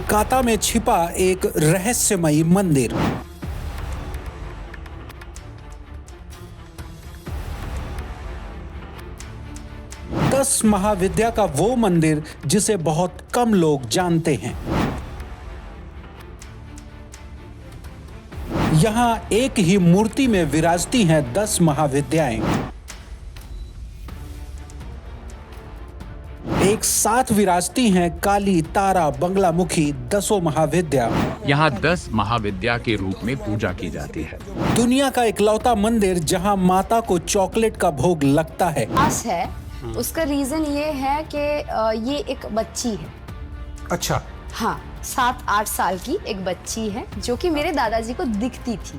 कोलकाता में छिपा एक रहस्यमयी मंदिर। दस महाविद्या का वो मंदिर जिसे बहुत कम लोग जानते हैं। यहाँ एक ही मूर्ति में विराजती हैं 10 महाविद्याएं। एक साथ विराजती हैं काली, तारा, बंगलामुखी 10 महाविद्या। यहाँ 10 महाविद्या के रूप में पूजा की जाती है। दुनिया का इकलौता मंदिर जहाँ माता को चॉकलेट का भोग लगता है। खास है, उसका रीजन ये है कि ये एक बच्ची है। अच्छा। हाँ, 7-8 साल की एक बच्ची है जो कि मेरे दादाजी को दिखती थी।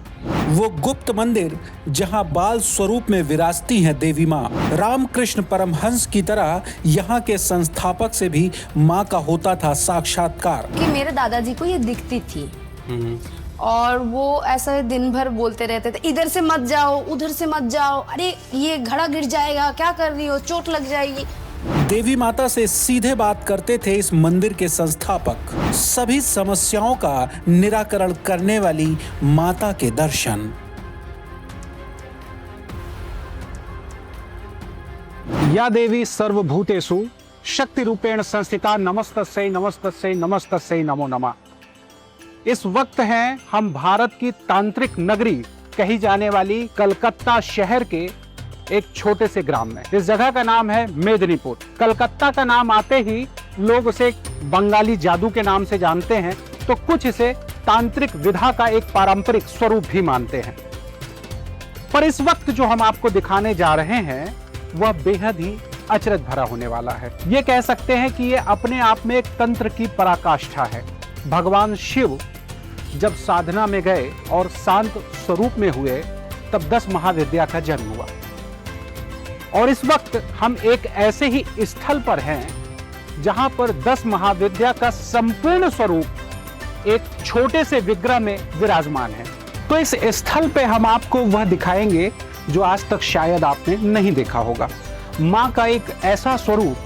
वो गुप्त मंदिर जहां बाल स्वरूप में विराजती हैं देवी माँ। रामकृष्ण परमहंस की तरह यहाँ के संस्थापक से भी माँ का होता था साक्षात्कार। कि मेरे दादाजी को ये दिखती थी और वो ऐसा दिन भर बोलते रहते थे, इधर से मत जाओ, उधर से मत जाओ, अरे ये घड़ा गिर जाएगा, क्या कर रही हो, चोट लग जाएगी। देवी माता से सीधे बात करते थे इस मंदिर के संस्थापक। सभी समस्याओं का निराकरण करने वाली माता के दर्शन। या देवी सर्वभूतेषु शक्ति रूपेण संस्थिता नमस्तस्यै नमस्तस्यै नमस्तस्यै नमो नमः। इस वक्त हैं हम भारत की तांत्रिक नगरी कही जाने वाली कलकत्ता शहर के एक छोटे से ग्राम में। इस जगह का नाम है मेदिनीपुर। कलकत्ता का नाम आते ही लोग उसे बंगाली जादू के नाम से जानते हैं, तो कुछ इसे तांत्रिक विधा का एक पारंपरिक स्वरूप भी मानते हैं। पर इस वक्त जो हम आपको दिखाने जा रहे हैं वह बेहद ही अचरज भरा होने वाला है। ये कह सकते हैं कि ये अपने आप में एक तंत्र की पराकाष्ठा है। भगवान शिव जब साधना में गए और शांत स्वरूप में हुए तब 10 महाविद्या का जन्म हुआ। और इस वक्त हम एक ऐसे ही स्थल पर हैं जहां पर 10 महाविद्या का संपूर्ण स्वरूप एक छोटे से विग्रह में विराजमान है। तो इस स्थल पे हम आपको वह दिखाएंगे जो आज तक शायद आपने नहीं देखा होगा। मां का एक ऐसा स्वरूप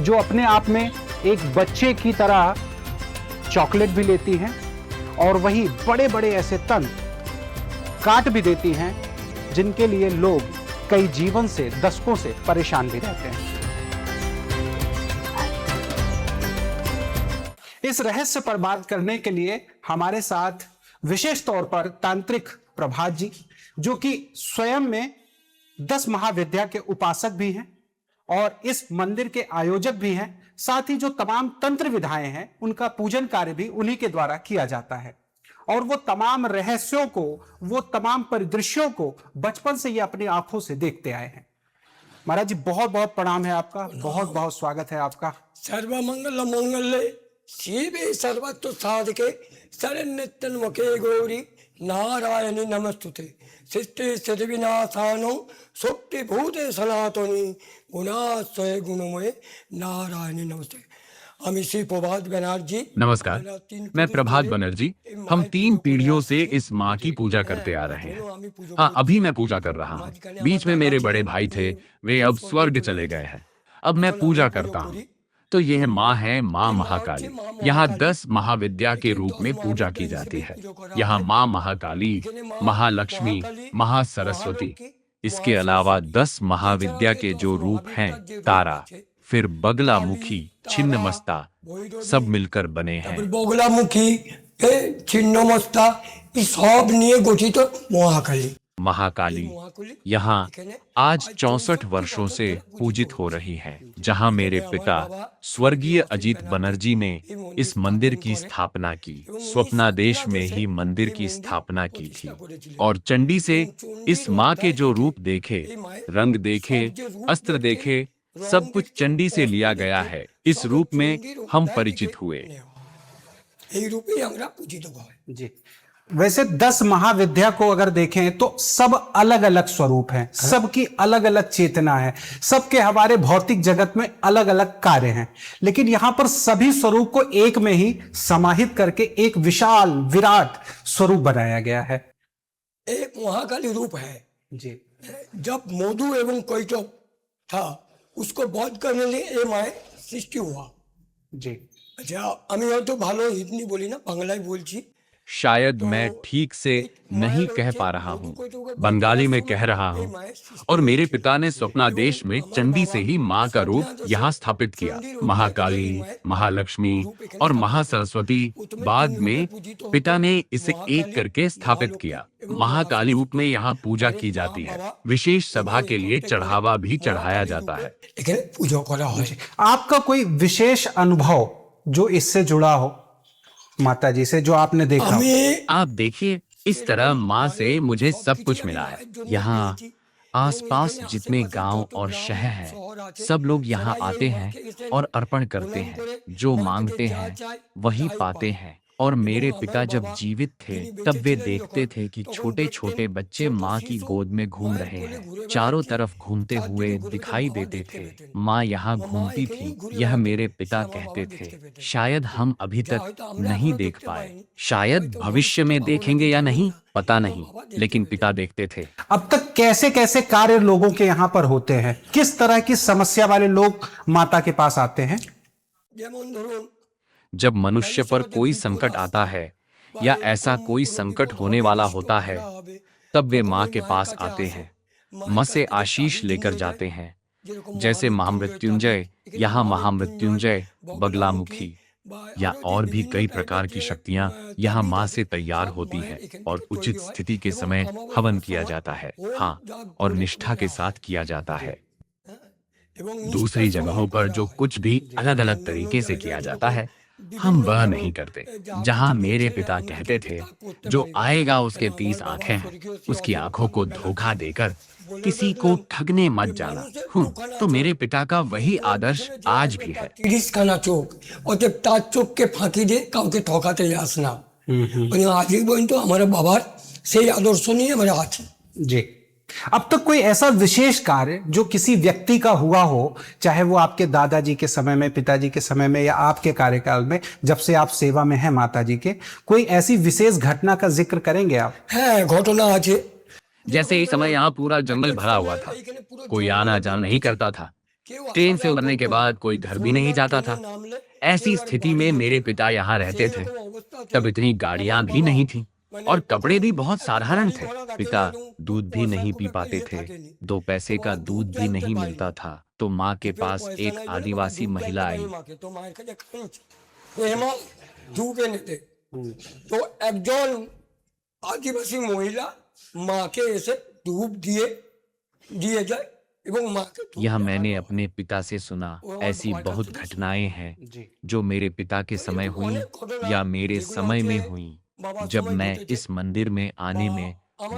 जो अपने आप में एक बच्चे की तरह चॉकलेट भी लेती हैं और वही बड़े बड़े ऐसे तंत्र काट भी देती हैं जिनके लिए लोग कई जीवन से, दशकों से परेशान भी रहते हैं। इस रहस्य पर बात करने के लिए हमारे साथ विशेष तौर पर तांत्रिक प्रभात जी, जो कि स्वयं में 10 महाविद्या के उपासक भी हैं और इस मंदिर के आयोजक भी हैं। साथ ही जो तमाम तंत्र विधाएं हैं उनका पूजन कार्य भी उन्हीं के द्वारा किया जाता है। और वो तमाम रहस्यों को, वो तमाम परिदृश्यों को बचपन से ये अपनी आंखों से देखते आए हैं। महाराज जी, बहुत बहुत प्रणाम है आपका, बहुत बहुत स्वागत है आपका। सर्वमंगल मंगल्ये शिवे सर्वत्र साधके शरण्यत्र्यंबके गौरी नारायणी नमस्तुते। सृष्टि स्थिति विनाशानो सुक्ति भूते सनातनी गुणाश्रय गुणमय नारायणी नमस्ते। हम इसी प्रभात बनर्जी। नमस्कार, मैं प्रभात बनर्जी। हम 3 पीढ़ियों से इस माँ की पूजा करते आ रहे हैं। हाँ, अभी मैं पूजा कर रहा हूँ। बीच में मेरे बड़े भाई थे, वे अब स्वर्ग चले गए हैं। अब मैं पूजा करता हूँ। तो यह माँ है, माँ महाकाली। यहाँ 10 महाविद्या के रूप में पूजा की जाती है। यहाँ माँ महाकाली, महालक्ष्मी, महासरस्वती, इसके अलावा 10 महाविद्या के जो रूप हैं, तारा, फिर बगलामुखी, छिन्नमस्ता, सब मिलकर बने हैं। बगलामुखी, छिन्नमस्ता, इस सब निये गठित महाकाली यहाँ आज 64 वर्षों से पूजित हो रही है। जहाँ मेरे पिता स्वर्गीय अजीत बनर्जी ने इस मंदिर की स्थापना की। स्वप्नादेश में ही मंदिर की स्थापना की थी। और चंडी से इस माँ के जो रूप देखे, रंग देखे, अस्त्र देखे, सब कुछ चंडी से लिया गया है। इस रूप में हम परिचित हुए। जी, वैसे 10 महाविद्या को अगर देखें तो सब अलग अलग स्वरूप हैं, सबकी अलग अलग चेतना है, सबके हमारे भौतिक जगत में अलग अलग कार्य हैं, लेकिन यहां पर सभी स्वरूप को एक में ही समाहित करके एक विशाल विराट स्वरूप बनाया गया है। एक महाकाली रूप है जी। जब मधु एवं कैटव था उसको वध करने लिए ये माए सृष्टि हुआ। जी। আচ্ছা আমি হয়তো ভালো হিন্দি বলি না, বাংলায় বলছি। शायद मैं ठीक से नहीं कह पा रहा हूँ, बंगाली में कह रहा हूँ। और मेरे पिता ने स्वप्नादेश में चंडी से ही माँ का रूप यहाँ स्थापित किया। महाकाली, महालक्ष्मी और महासरस्वती बाद में पिता ने इसे एक करके स्थापित किया। महाकाली रूप में यहाँ पूजा की जाती है। विशेष सभा के लिए चढ़ावा भी चढ़ाया जाता है। এখানে পুজো করা হয়। आपका कोई विशेष अनुभव जो इससे जुड़ा हो माता जी से, जो आपने देखा हो? আমি आप देखिए, इस तरह माँ से मुझे सब कुछ मिला है। यहाँ आसपास जितने गांव और शहर हैं, सब लोग यहाँ आते हैं और अर्पण करते हैं। जो मांगते हैं वही पाते हैं। और मेरे पिता जब जीवित थे तब वे देखते थे कि छोटे छोटे बच्चे माँ की गोद में घूम रहे हैं, चारों तरफ घूमते हुए दिखाई देते थे। माँ यहाँ घूमती थी, यह मेरे पिता कहते थे। शायद हम अभी तक नहीं देख पाए, शायद भविष्य में देखेंगे या नहीं, पता नहीं, लेकिन पिता देखते थे। अब तक कैसे कैसे कार्य लोगों के यहाँ पर होते हैं? किस तरह की समस्या वाले लोग माता के पास आते हैं? যেমন ধরুন जब मनुष्य पर कोई संकट आता है या ऐसा कोई संकट होने वाला होता है, तब वे माँ के पास आते हैं, माँ से आशीष लेकर जाते हैं। जैसे महामृत्युंजय, यहाँ महामृत्युंजय, बगलामुखी या और भी कई प्रकार की शक्तियाँ यहाँ माँ से तैयार होती हैं और उचित स्थिति के समय हवन किया जाता है। हाँ, और निष्ठा के साथ किया जाता है। दूसरी जगहों पर जो कुछ भी अलग अलग तरीके से किया जाता है, हम वह नहीं करते। जहाँ मेरे पिता कहते थे, जो आएगा उसके 30 आंखें हैं, उसकी आंखों को धोखा देकर किसी को ठगने मत जाना। तो मेरे पिता का वही आदर्श आज भी है। 30খানা চোখ, অতএব তার চোখকে ফাঁকি দিয়ে কাউকে ঠকাতে যাস না। মানে আজই পর্যন্ত আমার বাবার সেই আদর্শ নিয়ে আমরা আছি। जी, अब तक कोई ऐसा विशेष कार्य जो किसी व्यक्ति का हुआ हो, चाहे वो आपके दादाजी के समय में, पिताजी के समय में या आपके कार्यकाल में, जब से आप सेवा में हैं माता जी के, कोई ऐसी विशेष घटना का जिक्र करेंगे आप? হ্যাঁ ঘটনা আছে। जैसे इस समय यहाँ पूरा जंगल भरा हुआ था, कोई आना जाना नहीं करता था। ट्रेन से उतरने के बाद कोई घर भी नहीं जाता था। ऐसी स्थिति में मेरे पिता यहाँ रहते थे। तब इतनी गाड़ियां भी नहीं थी और कपड़े भी बहुत साधारण थे। पिता दूध भी नहीं पी पाते थे, 2 पैसे का दूध भी नहीं मिलता था। तो माँ के पास एक आदिवासी महिला आई। তো মায়ের কাছে খাওয়াচ্ছে। হেমা ধূপ এনে দে। তো একজন আদিবাসী মহিলা মাকে এসে ধূপ দিয়ে দিয়ে যায় এবং মাকে यह मैंने अपने पिता से सुना। ऐसी बहुत घटनाएं हैं जो मेरे पिता के समय हुई या मेरे समय में हुई। जब मैं इस मंदिर में आने में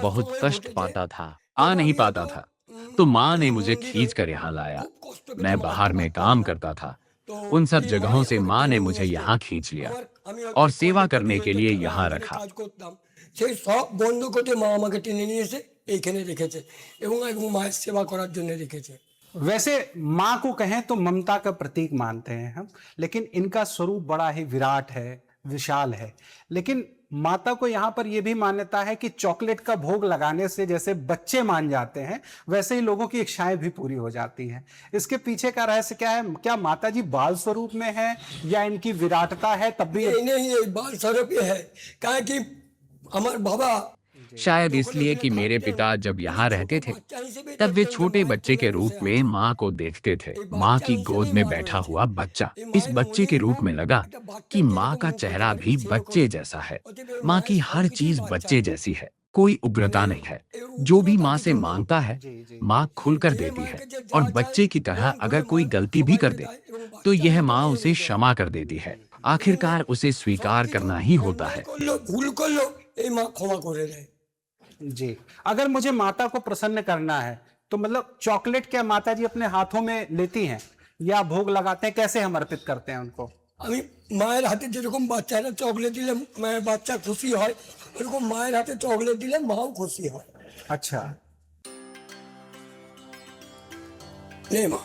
बहुत कष्ट पाता था, आ नहीं पाता था, तो माँ ने मुझे खींच कर यहाँ लाया। मैं बाहर में काम करता था, उन सब जगहों से माँ ने मुझे यहाँ खींच लिया और सेवा करने के लिए यहाँ रखा। কাজ করতাম সেই সব বন্ধ করতে মা আমাকে টেনে নিয়ে এসে এইখানে রেখেছে এবং মায়ের সেবা করার জন্য রেখেছে। वैसे माँ को कहें तो ममता का प्रतीक मानते हैं हम, लेकिन इनका स्वरूप बड़ा ही विराट है, विशाल है। लेकिन माता को यहाँ पर यह भी मान्यता है कि चॉकलेट का भोग लगाने से जैसे बच्चे मान जाते हैं, वैसे ही लोगों की इच्छाएं भी पूरी हो जाती हैं। इसके पीछे का रहस्य क्या है? क्या माता जी बाल स्वरूप में है या इनकी विराटता है तब भी? এই नहीं ये बाल स्वरूप है, कहा कि हमारे बाबा शायद इसलिए कि मेरे पिता जब यहाँ रहते थे तब वे छोटे बच्चे के रूप में माँ को देखते थे। माँ की गोद में बैठा हुआ बच्चा इस बच्चे के रूप में लगा कि माँ का चेहरा भी बच्चे जैसा है। माँ की हर चीज बच्चे जैसी है, कोई उग्रता नहीं है। जो भी माँ से मांगता है माँ खुलकर देती है, और बच्चे की तरह अगर कोई गलती भी कर दे तो यह माँ उसे क्षमा कर देती है। आखिरकार उसे स्वीकार करना ही होता है। ভুল করলো এই মা ক্ষমা করে দেয়। जी, अगर मुझे माता को प्रसन्न करना है तो मतलब चॉकलेट क्या माता जी अपने हाथों में लेती हैं या भोग लगाते हैं? कैसे हम अर्पित करते हैं उनको? আমি মায়ের হাতে যেরকম বাচ্চারা চকলেট দিলে মায়ের বাচ্চা খুশি হয়, এরকম মায়ের হাতে চকলেট দিলে মাও খুশি হয়। अच्छा, নে মা।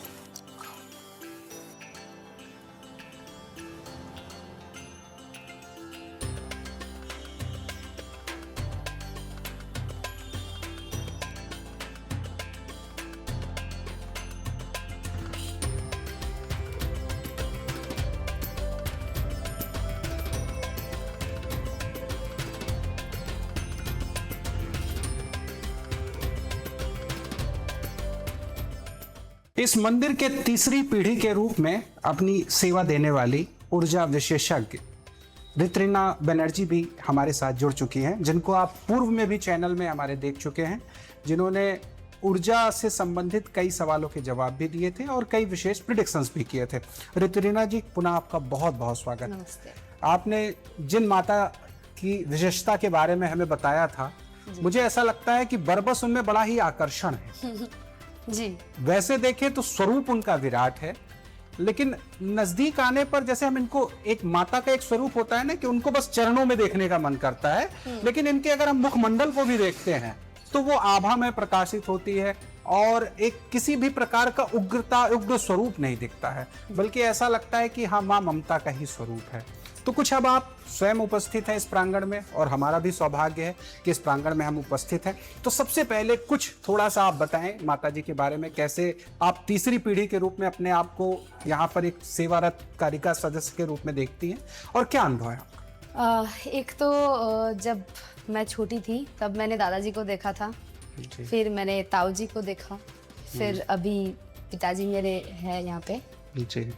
इस मंदिर के तीसरी पीढ़ी के रूप में अपनी सेवा देने वाली ऊर्जा विशेषज्ञ ऋत्विना बनर्जी भी हमारे साथ जुड़ चुकी हैं, जिनको आप पूर्व में भी चैनल में हमारे देख चुके हैं, जिन्होंने ऊर्जा से संबंधित कई सवालों के जवाब भी दिए थे और कई विशेष प्रिडिक्शंस भी किए थे। ऋत्विना जी, पुनः आपका बहुत बहुत स्वागत। नमस्ते। आपने जिन माता की विशेषता के बारे में हमें बताया था, मुझे ऐसा लगता है कि बरबस उनमें बड़ा ही आकर्षण है। जी। वैसे देखें तो स्वरूप उनका विराट है, लेकिन नजदीक आने पर जैसे हम इनको, एक माता का एक स्वरूप होता है ना कि उनको बस चरणों में देखने का मन करता है, लेकिन इनके अगर हम मुखमंडल को भी देखते हैं तो वो आभा में प्रकाशित होती है और एक किसी भी प्रकार का उग्र स्वरूप नहीं दिखता है, बल्कि ऐसा लगता है कि हाँ, माँ ममता का ही स्वरूप है। तो कुछ अब आप स्वयं उपस्थित हैं इस प्रांगण में और हमारा भी सौभाग्य है कि इस प्रांगण में हम उपस्थित हैं। तो सबसे पहले कुछ थोड़ा सा आप बताएं माता जी के बारे में, कैसे आप तीसरी पीढ़ी के रूप में अपने आप को यहाँ पर एक सेवारत कारिका सदस्य के रूप में देखती हैं और क्या अनुभव है आपका? एक तो जब मैं छोटी थी तब मैंने दादाजी को देखा था, फिर मैंने ताऊ जी को देखा, फिर अभी पिताजी मेरे हैं यहाँ पे,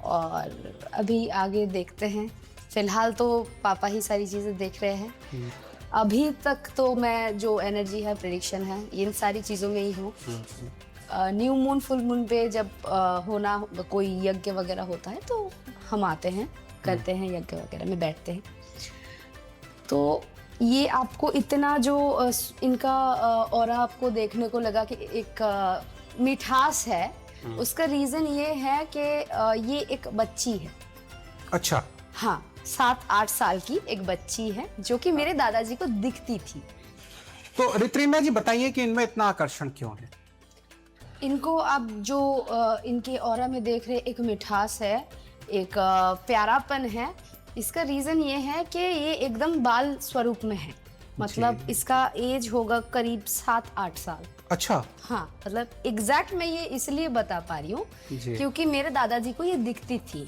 और अभी आगे देखते हैं। फिलहाल तो पापा ही सारी चीज़ें देख रहे हैं। अभी तक तो मैं जो एनर्जी है, प्रेडिक्शन है, इन सारी चीज़ों में ही हूँ। न्यू मून, फुल मून पे जब होना कोई यज्ञ वगैरह होता है तो हम आते हैं, करते हैं यज्ञ वगैरह में, बैठते हैं। तो ये आपको इतना जो इनका ऑरा आपको देखने को लगा कि एक मिठास है, उसका रीज़न ये है कि ये एक बच्ची है। अच्छा। हाँ, 7-8 साल की एक बच्ची है जो कि मेरे दादाजी को दिखती थी। तो ऋत्विना जी बताइए कि इनमें इतना आकर्षण क्यों है? इनको आप जो इनके ऑरा में देख रहे, एक मिठास है, एक प्यारापन है। इसका रीज़न ये है कि ये एकदम बाल स्वरूप में है, मतलब इसका एज होगा करीब 7-8 साल। अच्छा। हाँ, मतलब एग्जैक्ट मैं ये इसलिए बता पा रही हूँ क्योंकि मेरे दादाजी को ये दिखती थी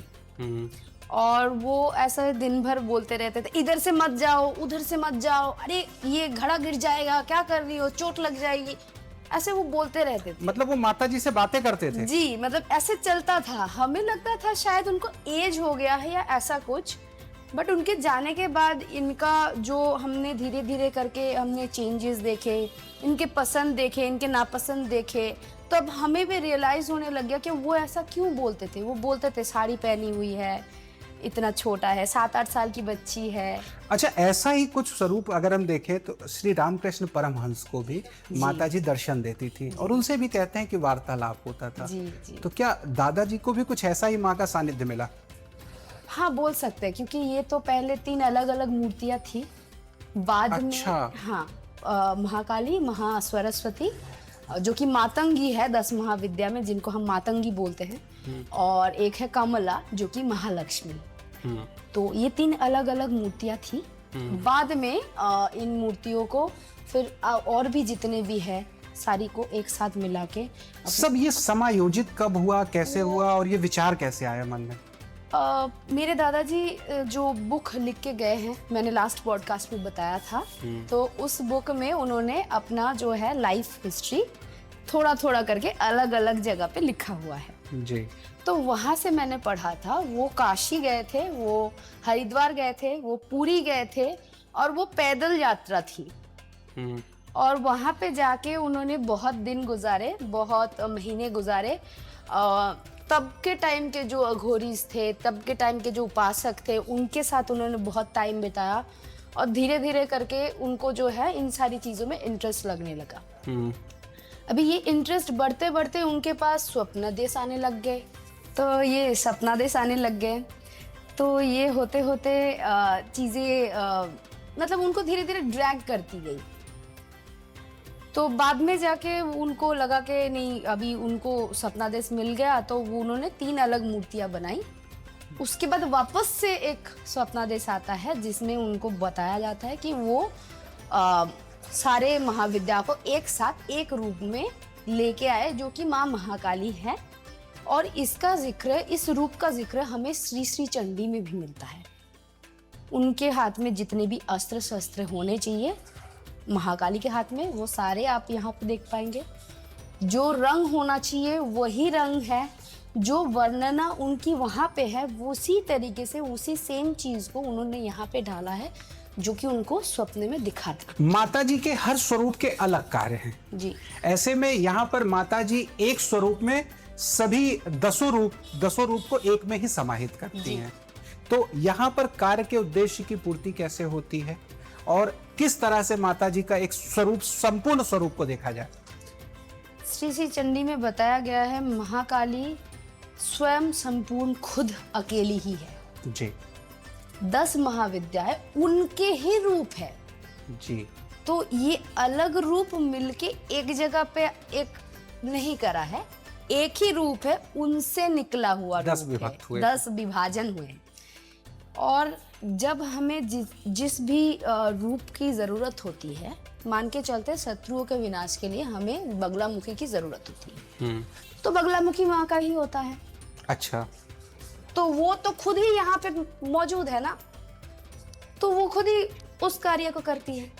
और वो ऐसा दिन भर बोलते रहते थे, इधर से मत जाओ, उधर से मत जाओ, अरे ये घड़ा गिर जाएगा, क्या कर रही हो, चोट लग जाएगी, ऐसे वो बोलते रहते थे। मतलब वो माता जी से बातें करते थे? जी, मतलब ऐसे चलता था। हमें लगता था शायद उनको एज हो गया है या ऐसा कुछ, बट उनके जाने के बाद इनका जो हमने धीरे धीरे करके हमने चेंजेस देखे, इनके पसंद देखे, इनके नापसंद देखे, तब हमें भी रियलाइज होने लग गया कि वो ऐसा क्यों बोलते थे। वो बोलते थे साड़ी पहनी हुई है, इतना छोटा है, 7-8 साल की बच्ची है। अच्छा, ऐसा ही कुछ स्वरूप अगर हम देखें तो श्री रामकृष्ण परमहंस को भी माता जी दर्शन देती थी और उनसे भी कहते हैं कि वार्तालाप होता था। जी। तो क्या दादाजी को भी कुछ ऐसा ही माँ का सानिध्य मिला? हाँ, बोल सकते हैं, क्योंकि ये तो पहले 3 अलग अलग मूर्तियां थी, बाद अच्छा। में हाँ, महाकाली, महासरस्वती, जो कि मातंगी है 10 महाविद्या में, जिनको हम मातंगी बोलते हैं, और एक है कमला जो कि महालक्ष्मी। तो ये 3 अलग अलग मूर्तियां थी। बाद में इन मूर्तियों को फिर और भी जितने भी है सारी को एक साथ मिला के सब ये समायोजित कब हुआ, कैसे हुआ और ये विचार कैसे आया मन में? मेरे दादाजी जो बुक लिख के गए हैं, मैंने लास्ट पॉडकास्ट में बताया था, तो उस बुक में उन्होंने अपना जो है लाइफ हिस्ट्री थोड़ा थोड़ा करके अलग अलग जगह पे लिखा हुआ है जी। तो वहाँ से मैंने पढ़ा था। वो काशी गए थे, वो हरिद्वार गए थे, वो पुरी गए थे, और वो पैदल यात्रा थी। और वहाँ पे जाके उन्होंने बहुत दिन गुजारे, बहुत महीने गुजारे। तब के टाइम के जो अघोरीज थे, तब के टाइम के जो उपासक थे, उनके साथ उन्होंने बहुत टाइम बिताया और धीरे धीरे करके उनको जो है इन सारी चीज़ों में इंटरेस्ट लगने लगा। अभी ये इंटरेस्ट बढ़ते बढ़ते उनके पास स्वप्न देश आने लग गए, तो ये सपना देश आने लग गए। तो ये होते होते चीज़ें मतलब उनको धीरे धीरे ड्रैग करती गई। तो बाद में जाके उनको लगा कि नहीं, अभी उनको सपना देश मिल गया, तो वो उन्होंने 3 अलग मूर्तियां बनाई। उसके बाद वापस से एक स्वप्ना देश आता है जिसमें उनको बताया जाता है कि वो सारे महाविद्या को एक साथ एक रूप में लेके आए, जो कि माँ महाकाली है। और इसका जिक्र, इस रूप का जिक्र हमें श्री श्री चंडी में भी मिलता है। उनके हाथ में जितने भी अस्त्र शस्त्र होने चाहिए महाकाली के हाथ में, वो सारे आप यहाँ पे देख पाएंगे। जो रंग होना चाहिए वही रंग है, जो वर्णना उनकी वहाँ पे है उसी तरीके से उसी सेम चीज को उन्होंने यहाँ पे डाला है, जो कि उनको स्वप्न में दिखा था। माता जी के हर स्वरूप के अलग कार्य हैं। जी। ऐसे में यहाँ पर माता जी एक स्वरूप में सभी दसों रूप को एक में ही समाहित करती हैं। तो यहाँ पर कार्य के उद्देश्य की पूर्ति कैसे होती है और किस तरह से माता जी का एक स्वरूप, संपूर्ण स्वरूप को देखा जाए? श्री श्री चंडी में बताया गया है, महाकाली स्वयं संपूर्ण खुद अकेली ही है। जी 10 महाविद्याएं उनके ही रूप है। जी। तो ये अलग रूप मिलके एक जगह पे एक नहीं करा है, एक ही रूप है, उनसे निकला हुआ 10 रूप विभक्त है, हुए। 10 विभाजन हुए। और जब हमें जिस भी रूप की जरूरत होती है, मान के चलते शत्रुओं के विनाश के लिए हमें बगलामुखी की जरूरत होती है, तो बगलामुखी माँ का ही होता है। अच्छा। तो वो तो खुद ही यहाँ पे मौजूद है ना, तो वो खुद ही उस कार्य को करती है।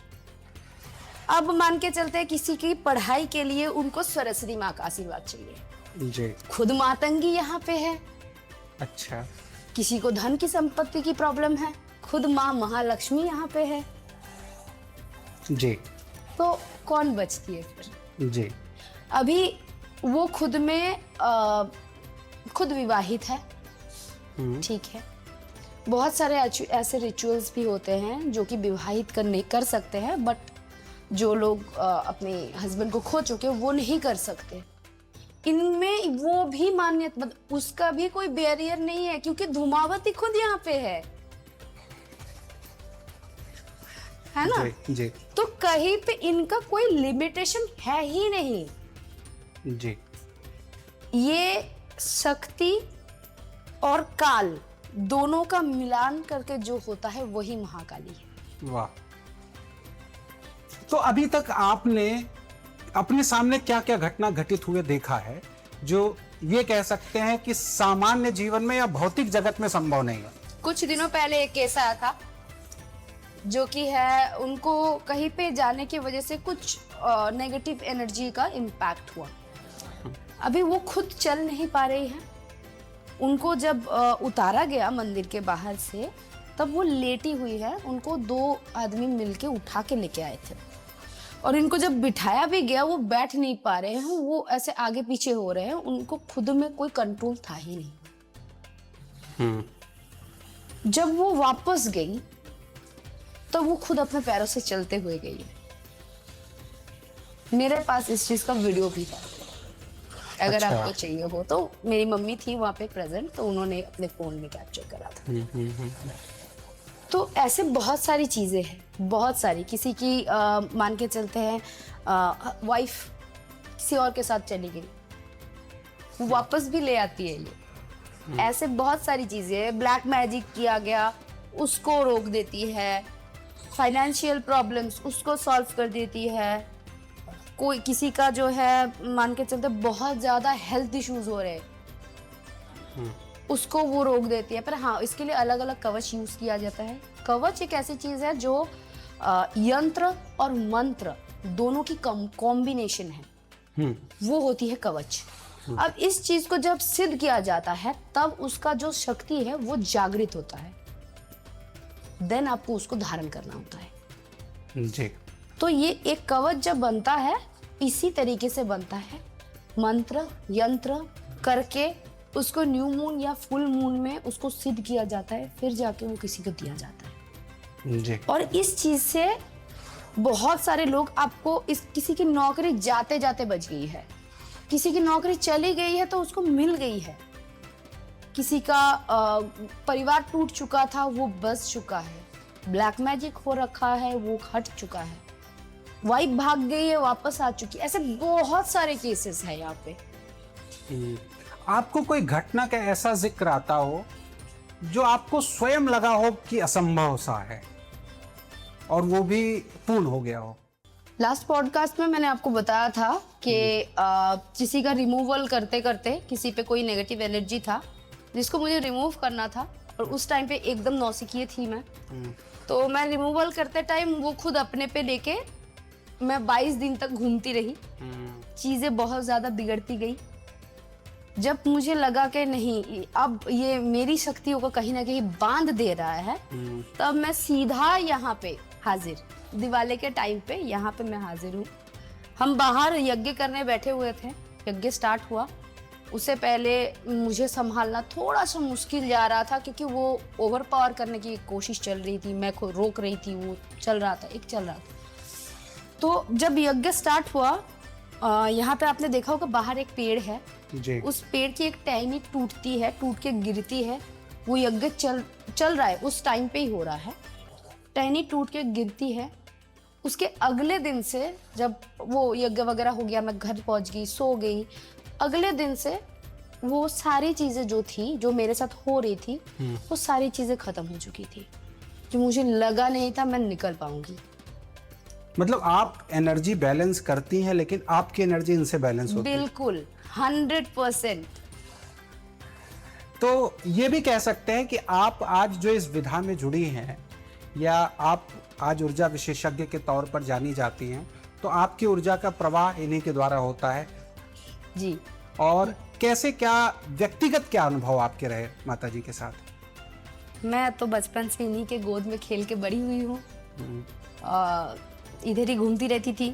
अब मान के चलते हैं किसी की पढ़ाई के लिए उनको सरस्वती माँ का आशीर्वाद चाहिए, जी। खुद मातंगी यहाँ पे है। अच्छा। किसी को धन की संपत्ति की प्रॉब्लम है, खुद माँ महालक्ष्मी यहाँ पे है। जी। तो कौन बचती है फिर? जी। अभी वो खुद में खुद विवाहित है, ठीक है। बहुत सारे ऐसे रिचुअल्स भी होते हैं जो कि विवाहित कर सकते हैं, बट जो लोग अपने हस्बैंड को खो चुके वो नहीं कर सकते। इनमें वो भी मान्यता, मतलब उसका भी कोई बैरियर नहीं है, क्योंकि धूमावती खुद यहाँ पे है ना। जी। जी। तो कहीं पे इनका कोई लिमिटेशन है ही नहीं। जी। ये शक्ति और काल दोनों का मिलान करके जो होता है वही महाकाली है। वाह। तो अभी तक आपने अपने सामने क्या क्या घटना घटित हुए देखा है जो ये कह सकते हैं कि सामान्य जीवन में या भौतिक जगत में संभव नहीं है? कुछ दिनों पहले एक केस आया था जो कि है, उनको कहीं पे जाने की वजह से कुछ नेगेटिव एनर्जी का इम्पैक्ट हुआ। अभी वो खुद चल नहीं पा रही है। उनको जब उतारा गया मंदिर के बाहर से, तब वो लेटी हुई है। उनको 2 आदमी मिलके उठा के लेके आए थे, और इनको जब बिठाया भी गया वो बैठ नहीं पा रहे हैं, वो ऐसे आगे पीछे हो रहे हैं। उनको खुद में कोई कंट्रोल था ही नहीं। जब वो वापस गई तो वो खुद अपने पैरों से चलते हुए गई है। मेरे पास इस चीज का वीडियो भी है, अगर अच्छा। आपको चाहिए हो तो। मेरी मम्मी थी वहां पे प्रेजेंट, तो उन्होंने अपने फोन में कैप्चर करा था। तो ऐसे बहुत सारी चीजें हैं, बहुत सारी। किसी की मान के चलते हैं वाइफ किसी और के साथ चली गई, वो वापस भी ले आती है ये। ऐसे बहुत सारी चीजें हैं। ब्लैक मैजिक किया गया, उसको रोक देती है। फाइनेंशियल प्रॉब्लम्स, उसको सॉल्व कर देती है। कोई किसी का जो है मान के चलते बहुत ज्यादा हेल्थ इश्यूज हो रहे हैं, उसको वो रोक देती है। पर हाँ, इसके लिए अलग अलग कवच यूज किया जाता है। कवच एक ऐसी चीज है जो यंत्र और मंत्र दोनों की कॉम्बिनेशन है, वो होती है कवच। अब इस चीज को जब सिद्ध किया जाता है, तब उसका जो शक्ति है वो जागृत होता है, देन आपको उसको धारण करना होता है। जी। तो ये एक कवच जब बनता है, इसी तरीके से बनता है। मंत्र यंत्र करके उसको न्यू मून या फुल मून में उसको सिद्ध किया जाता है, फिर जाके वो किसी को दिया जाता है। जी। और इस चीज से बहुत सारे लोग, आपको किसी की नौकरी जाते जाते बच गई है, किसी की नौकरी चली गई है तो उसको मिल गई है, किसी का परिवार टूट चुका था वो बच चुका है, ब्लैक मैजिक हो रखा है वो हट चुका है, वाइफ भाग गई है वापस आ चुकी। ऐसे बहुत सारे केसेस हैं यहाँ पे। आपको कोई घटना का ऐसा जिक्र आता हो जो आपको स्वयं लगा हो कि असंभव सा है और वो भी पूर्ण हो गया हो? लास्ट पॉडकास्ट में मैंने आपको बताया था कि किसी का रिमूवल करते करते किसी पे कोई नेगेटिव एनर्जी था जिसको मुझे रिमूव करना था, और उस टाइम पे एकदम नौसिखिए थी मैं। तो मैं रिमूवल करते टाइम वो खुद अपने पे लेके मैं 22 दिन तक घूमती रही, चीजें बहुत ज्यादा बिगड़ती गई। जब मुझे लगा कि नहीं, अब ये मेरी शक्तियों को कहीं ना कहीं बांध दे रहा है, तब मैं सीधा यहाँ पे हाजिर, दिवाली के टाइम पे यहाँ पे मैं हाजिर हूँ। हम बाहर यज्ञ करने बैठे हुए थे, यज्ञ स्टार्ट हुआ, उससे पहले मुझे संभालना थोड़ा सा मुश्किल जा रहा था, क्योंकि वो ओवर पावर करने की कोशिश चल रही थी, मैं को रोक रही थी, वो चल रहा था। तो जब यज्ञ स्टार्ट हुआ, यहाँ पे आपने देखा होगा बाहर एक पेड़ है जी। उस पेड़ की एक टहनी टूटती है, टूट के गिरती है। वो यज्ञ चल रहा है, उस टाइम पे ही हो रहा है, टहनी टूट के गिरती है। उसके अगले दिन से जब वो यज्ञ वगैरह हो गया, मैं घर पहुंच गई, सो गई। अगले दिन से वो सारी चीजें जो थी, जो मेरे साथ हो रही थी, वो सारी चीजें खत्म हो चुकी थी, जो मुझे लगा नहीं था मैं निकल पाऊंगी। मतलब आप एनर्जी बैलेंस करती हैं, लेकिन आपकी एनर्जी इनसे बैलेंस होती है। बिल्कुल 100%। तो ये भी कह सकते हैं कि आप आज जो इस विधा में जुड़ी हैं, या आप आज ऊर्जा विशेषज्ञ के तौर पर जानी जाती हैं, तो आपकी ऊर्जा का प्रवाह इन्हीं के द्वारा होता है जी। और कैसे, क्या व्यक्तिगत क्या अनुभव आपके रहे माता जी के साथ? मैं तो बचपन से इन्हीं के गोद में खेल के बड़ी हुई हूँ, इधर ही घूमती रहती थी।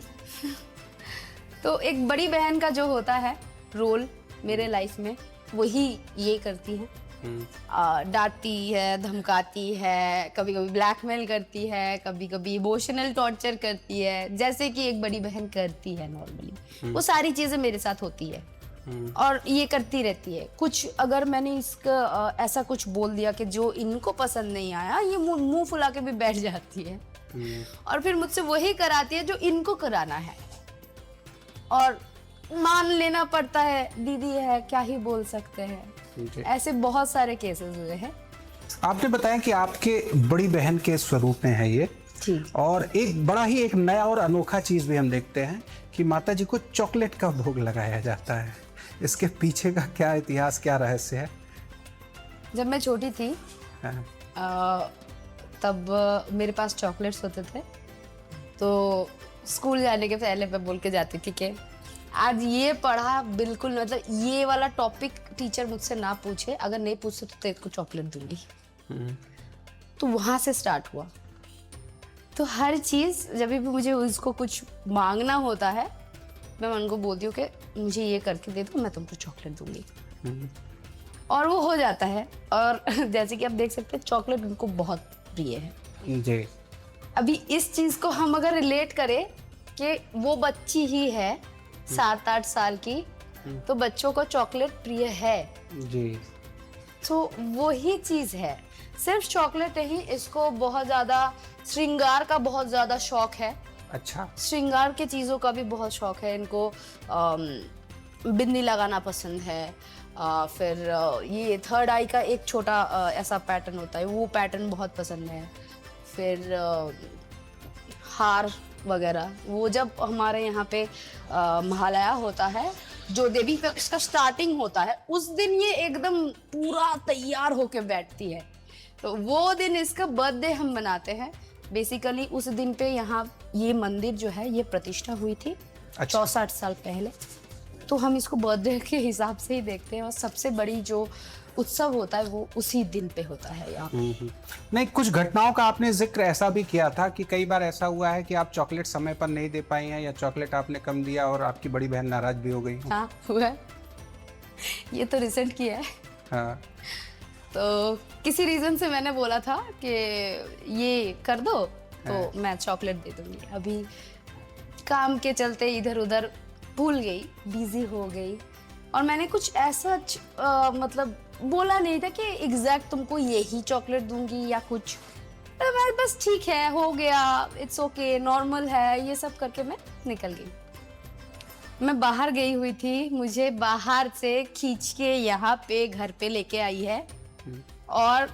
तो एक बड़ी बहन का जो होता है रोल मेरे लाइफ में, वही ये करती है। डांटती है, धमकाती है, कभी कभी ब्लैकमेल करती है, कभी कभी इमोशनल टॉर्चर करती है, जैसे कि एक बड़ी बहन करती है नॉर्मली। वो सारी चीजें मेरे साथ होती है और ये करती रहती है। कुछ अगर मैंने इसका ऐसा कुछ बोल दिया कि जो इनको पसंद नहीं आया, ये मुंह फुला के भी बैठ जाती है और फिर मुझसे वही कराती है जो इनको कराना है, और मान लेना पड़ता है। दीदी है, क्या ही बोल सकते हैं। ऐसे बहुत सारे केसेस हुए हैं। आपने बताया कि आपके बड़ी बहन के स्वरूप में है ये, और एक बड़ा ही एक नया और अनोखा चीज भी हम देखते हैं कि माता जी को चॉकलेट का भोग लगाया जाता है। इसके पीछे का क्या इतिहास, क्या रहस्य है? जब मैं छोटी थी तब मेरे पास चॉकलेट्स होते थे, तो स्कूल जाने के पहले मैं बोल के जाती थी कि आज ये पढ़ा, बिल्कुल मतलब ये वाला टॉपिक टीचर मुझसे ना पूछे, अगर नहीं पूछे तो तेरे को चॉकलेट दूंगी। तो वहां से स्टार्ट हुआ। तो हर चीज जब भी मुझे उसको कुछ मांगना होता है, मैं उनको बोलती हूँ कि मुझे ये करके दे दो, मैं तुमको चॉकलेट दूंगी, और वो हो जाता है। और जैसे कि आप देख सकते हैं, चॉकलेट उनको बहुत प्रिय है जी। अभी इस चीज को हम अगर रिलेट करें कि वो बच्ची ही है 7-8 साल की, तो बच्चों को चॉकलेट प्रिय है जी। तो वही चीज है। सिर्फ चॉकलेट नहीं, इसको बहुत ज्यादा श्रृंगार का बहुत ज्यादा शौक है। अच्छा। श्रृंगार के चीजों का भी बहुत शौक है इनको। बिंदी लगाना पसंद है, फिर ये थर्ड आई का एक छोटा ऐसा पैटर्न होता है, वो पैटर्न बहुत पसंद है। फिर हार वगैरह, वो जब हमारे यहाँ पे महालया होता है, जो देवी पक्ष का स्टार्टिंग होता है, उस दिन ये एकदम पूरा तैयार होके बैठती है। तो वो दिन इसका बर्थडे हम मनाते हैं। बेसिकली उस दिन पे यहाँ ये मंदिर जो है ये प्रतिष्ठा हुई थी 64 साल पहले, तो हम इसको बर्थडे के हिसाब से ही देखते हैं। और सबसे बड़ी जो उत्सव होता है वो उसी दिन पे होता है यहाँ। नहीं, कुछ घटनाओं का आपने जिक्र ऐसा भी किया था कि कई बार ऐसा हुआ है कि आप चॉकलेट समय पर नहीं दे पाई हैं, या चॉकलेट आपने कम दिया और आपकी बड़ी बहन नाराज भी हो गई। हाँ हुआ है, ये तो रिसेंट की है। हाँ। तो किसी रीजन से मैंने बोला था कि ये कर दो तो मैं चॉकलेट दे दूंगी। अभी काम के चलते इधर उधर भूल गई, बिजी हो गई, और मैंने कुछ ऐसा मतलब बोला नहीं था कि एग्जैक्ट तुमको यही चॉकलेट दूंगी या कुछ। मैं बस ठीक है, हो गया, इट्स ओके, नॉर्मल है, ये सब करके मैं निकल गई। मैं बाहर गई हुई थी, मुझे बाहर से खींच के यहाँ पे घर पे लेके आई है और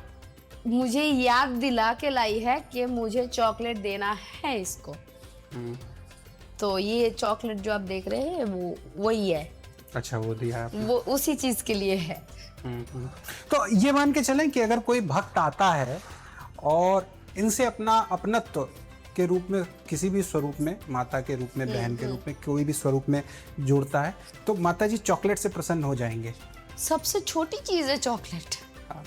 मुझे याद दिला के लाई है कि मुझे चॉकलेट देना है इसको। तो ये चॉकलेट जो आप देख रहे हैं वो वही है। अच्छा, वो दिया आपने। वो उसी चीज के लिए है। तो ये मान के चलें कि अगर कोई भक्त आता है और इनसे अपना अपनत्व के रूप में, किसी भी स्वरूप में, माता के रूप में, बहन के रूप में, कोई भी स्वरूप में जुड़ता है तो माता जी चॉकलेट से प्रसन्न हो जाएंगे। सबसे छोटी चीज है चॉकलेट। हाँ।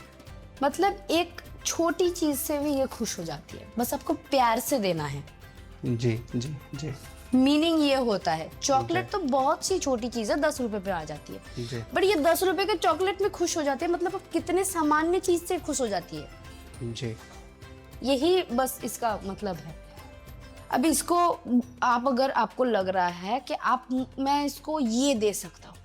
मतलब एक छोटी चीज से भी ये खुश हो जाती है, बस आपको प्यार से देना है। जी जी जी मीनिंग ये होता है। चॉकलेट तो बहुत सी छोटी चीज है, 10 रुपए पे आ जाती जी। है, बट ये 10 रुपए के चॉकलेट में खुश हो जाते हैं। मतलब अब कितने सामान्य चीज से खुश हो जाती है। जी यही बस इसका मतलब है। अब इसको आप, अगर आपको लग रहा है कि मैं इसको ये दे सकता हूँ,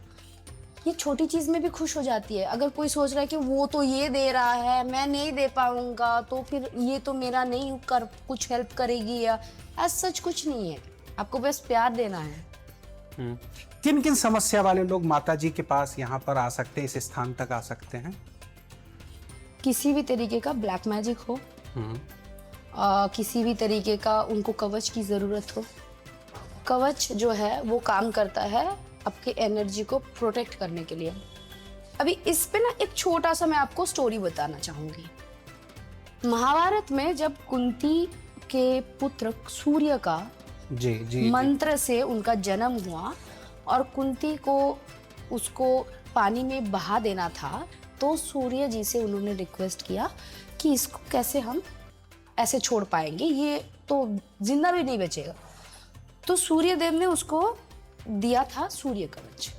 ये छोटी चीज में भी खुश हो जाती है। अगर कोई सोच रहा है कि वो तो ये दे रहा है, मैं नहीं दे पाऊंगा, तो फिर ये तो मेरा नहीं कर कुछ हेल्प करेगी, या ऐसा सच कुछ नहीं है। आपको बस प्यार देना है। किन किन समस्या वाले लोग माता जी के पास यहाँ पर आ सकते हैं, इस स्थान तक आ सकते हैं? किसी भी तरीके का ब्लैक मैजिक हो, किसी भी तरीके का उनको कवच की जरूरत हो। कवच जो है वो काम करता है आपके एनर्जी को प्रोटेक्ट करने के लिए। अभी इस पे ना एक छोटा सा मैं आपको स्टोरी बताना चाहूंगी। महाभारत में जब कुंती के पुत्र सूर्य का जी जी मंत्र से उनका जन्म हुआ और कुंती को उसको पानी में बहा देना था, तो सूर्य जी से उन्होंने रिक्वेस्ट किया कि इसको कैसे हम ऐसे छोड़ पाएंगे, ये तो जिंदा भी नहीं बचेगा। तो सूर्य देव ने उसको दिया था सूर्य कवच,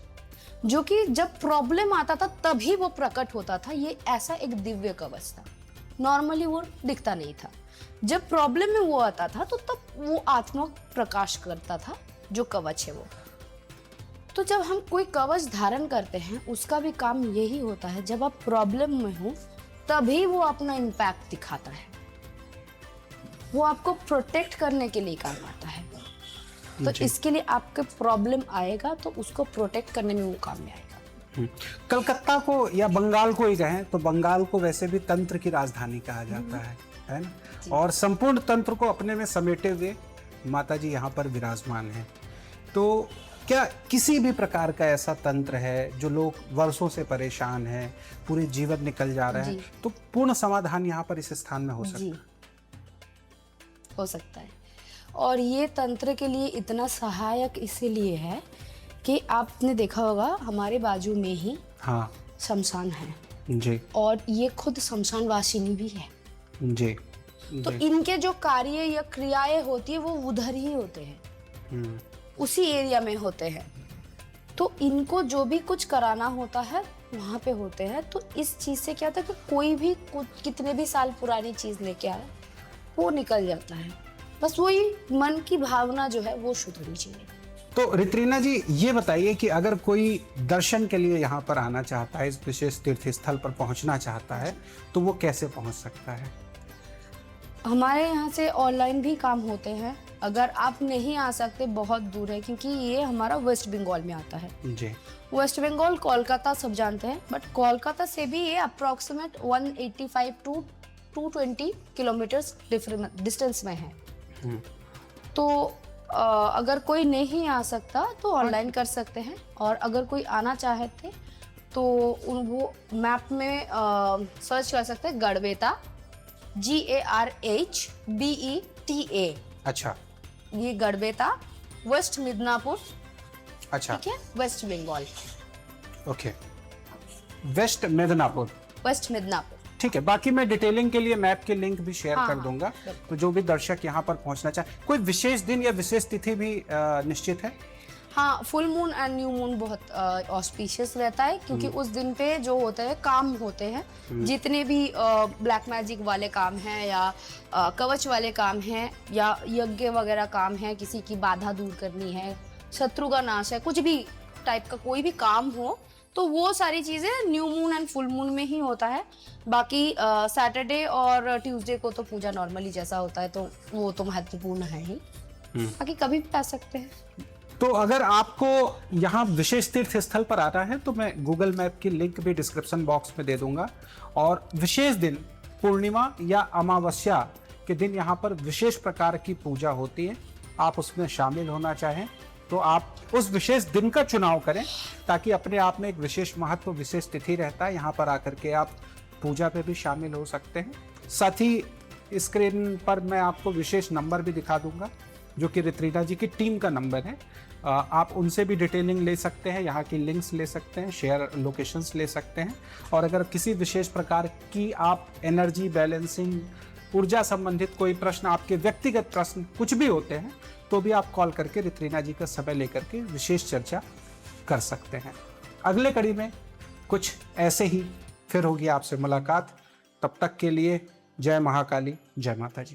जो कि जब प्रॉब्लम आता था तभी वो प्रकट होता था। ये ऐसा एक दिव्य कवच था, नॉर्मली वो दिखता नहीं था। जब प्रॉब्लम में वो आता था तो तब वो आत्मा प्रकाश करता था, जो कवच है वो। तो जब हम कोई कवच धारण करते हैं, उसका भी काम यही होता है, जब आप प्रॉब्लम में हो तभी वो अपना इम्पैक्ट दिखाता है। वो आपको प्रोटेक्ट करने के लिए काम आता है। तो इसके लिए आपके प्रॉब्लम आएगा तो उसको प्रोटेक्ट करने में वो काम में आएगा। कलकत्ता को या बंगाल को ही कहें तो बंगाल को वैसे भी तंत्र की राजधानी कहा जाता है ना? और संपूर्ण तंत्र को अपने में समेटे हुए माता जी यहाँ पर विराजमान हैं। तो क्या किसी भी प्रकार का ऐसा तंत्र है जो लोग वर्षों से परेशान हैं, पूरे जीवन निकल जा रहे हैं, तो पूर्ण समाधान यहाँ पर इस स्थान में हो सकता है? हो सकता है। और ये तंत्र के लिए इतना सहायक इसीलिए है कि आपने देखा होगा हमारे बाजू में ही हाँ शमशान है जी, और ये खुद शमशान वासिनी भी है। जी तो इनके जो कार्य या क्रियाएं होती है वो उधर ही होते हैं, उसी एरिया में होते हैं। तो इनको जो भी कुछ कराना होता है वहाँ पे होते हैं। तो इस चीज से क्या होता है कि कोई भी कितने भी साल पुरानी चीज लेके आए वो निकल जाता है। बस वही मन की भावना जो है वो शुद्ध होनी चाहिए। तो रित्रीना जी ये बताइए कि अगर कोई दर्शन के लिए यहाँ पर आना चाहता है, इस विशेष तीर्थ स्थल पर पहुँचना चाहता है, तो वो कैसे पहुँच सकता है? हमारे यहाँ से ऑनलाइन भी काम होते हैं। अगर आप नहीं आ सकते, बहुत दूर है, क्योंकि ये हमारा वेस्ट बंगाल में आता है। जी वेस्ट बंगाल कोलकाता सब जानते हैं, बट कोलकाता से भी ये अप्रोक्सीमेट 185 टू 220 किलोमीटर्स डिस्टेंस में है। तो अगर कोई नहीं आ सकता तो ऑनलाइन कर सकते हैं, और अगर कोई आना चाहते तो वो मैप में सर्च कर सकते हैं गढ़बेता, GARHBETA। अच्छा, ये गढ़बेता, वेस्ट मिदनापुर। अच्छा ठीक है, वेस्ट बंगाल, ओके, वेस्ट मिदनापुर, वेस्ट मिदनापुर। ठीक है। बाकी मैं डिटेलिंग के लिए मैप के लिंक भी शेयर हाँ, कर हाँ, दूंगा। बिल्कुल। तो जो भी दर्शक यहाँ पर पहुँचना चाहे, कोई विशेष दिन या विशेष तिथि भी निश्चित है? हाँ, full moon and new moon बहुत ऑस्पिशियस रहता है, क्योंकि उस दिन पे जो होते हैं काम होते हैं, जितने भी ब्लैक मैजिक वाले काम हैं या कवच वाले काम हैं या यज्ञ वगैरह काम है, किसी की बाधा दूर करनी है, शत्रु का नाश है, कुछ भी टाइप का कोई भी काम हो, तो वो सारी चीजें new moon and full moon में ही होता है। बाकी सैटरडे और ट्यूसडे को तो पूजा नॉर्मली जैसा होता है, तो वो तो महत्वपूर्ण है ही। बाकी कभी भी आ सकते हैं। तो अगर आपको यहाँ विशेष तीर्थ स्थल पर आना है तो मैं गूगल मैप की लिंक भी डिस्क्रिप्शन बॉक्स में दे दूंगा, और विशेष दिन पूर्णिमा या अमावस्या के दिन यहाँ पर विशेष प्रकार की पूजा होती है। आप उसमें शामिल होना चाहें तो आप उस विशेष दिन का चुनाव करें, ताकि अपने आप में एक विशेष महत्व, विशेष तिथि रहता है। यहाँ पर आकर के आप पूजा पे भी शामिल हो सकते हैं। साथ ही स्क्रीन पर मैं आपको विशेष नंबर भी दिखा दूंगा जो कि रित्रीना जी की टीम का नंबर है। आप उनसे भी डिटेलिंग ले सकते हैं, यहाँ की लिंक्स ले सकते हैं, शेयर लोकेशंस ले सकते हैं। और अगर किसी विशेष प्रकार की आप एनर्जी बैलेंसिंग, ऊर्जा संबंधित कोई प्रश्न, आपके व्यक्तिगत प्रश्न कुछ भी होते हैं, तो भी आप कॉल करके रित्रीना जी का समय लेकर के विशेष चर्चा कर सकते हैं। अगले कड़ी में कुछ ऐसे ही फिर होगी आपसे मुलाकात। तब तक के लिए जय महाकाली, जय माता जी।